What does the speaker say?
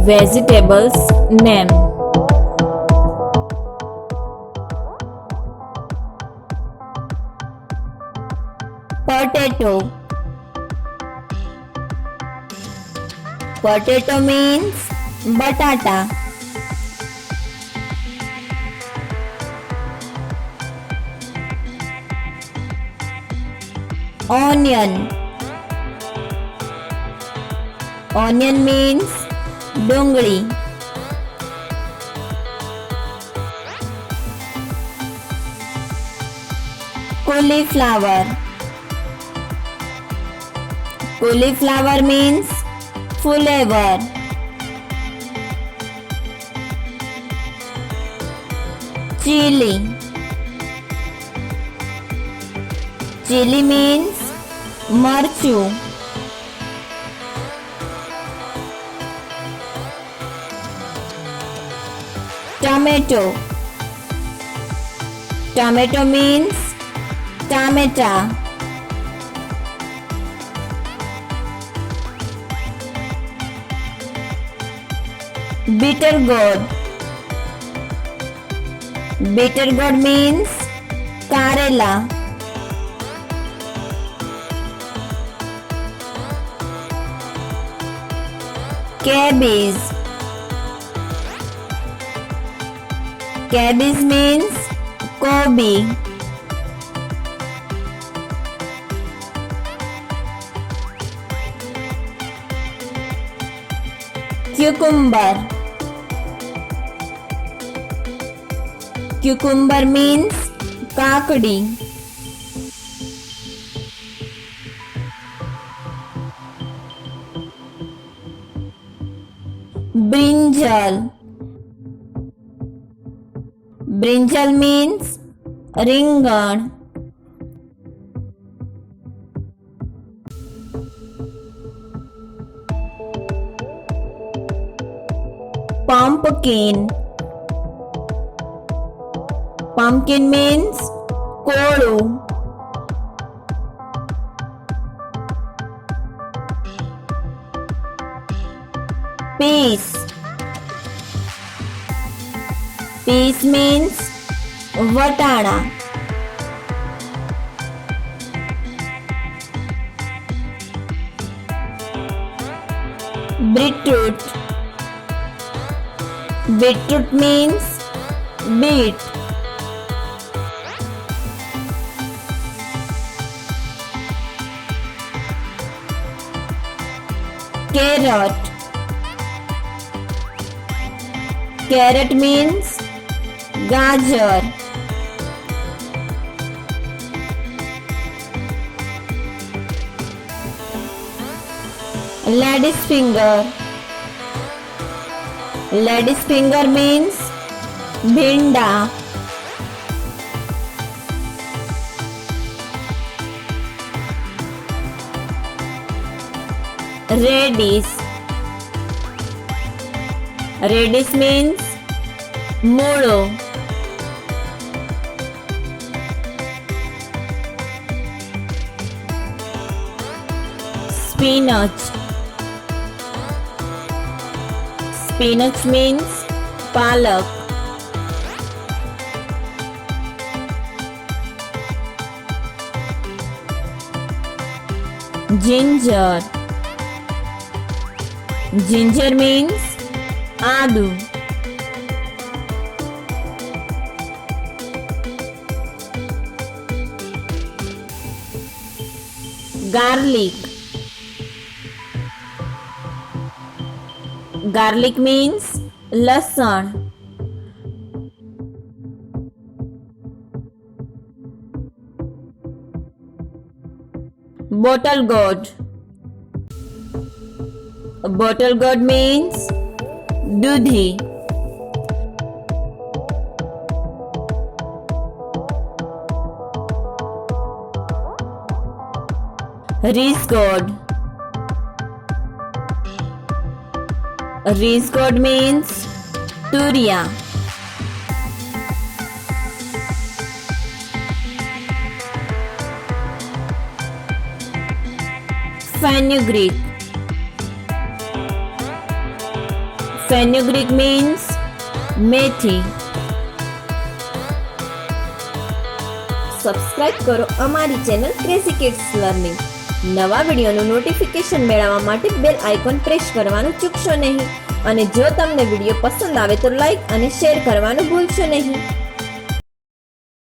Vegetables name. Potato. Potato means batata. Onion. Onion means dongri. Cauliflower. Cauliflower means flavor. Chilli. Chilli means marchu. Tomato. Tomato means tomato. Bitter gourd. Bitter gourd means karela. Cabbage. Cabbage means kobi. Cucumber. Cucumber means kakdi. Brinjal. Brinjal means ringan. Pumpkin. Pumpkin means kodu. Peas. Peas means watana. Beetroot. Beetroot means beet. Carrot. Carrot means gajar. Lady's finger. Lady's finger means bhinda. Radish. Radish means mudo. Spinach. Spinach means palak. Ginger. Ginger means adu. Garlic. Garlic means lasan. Bottle gourd. Bottle gourd means dudhi. Rice gourd. Rice gourd means turia. Fenugreek. Fenugreek means મેથી. Subscribe કરો અમારી channel crazy kids learning. નવા વિડીયોનું notification મેળવવા માટે bell icon press કરવાનું ચૂકશો નહીં. અને જો તમને વિડીયો પસંદ આવે તો લાઈક અને શેર કરવાનું ભૂલશો નહીં.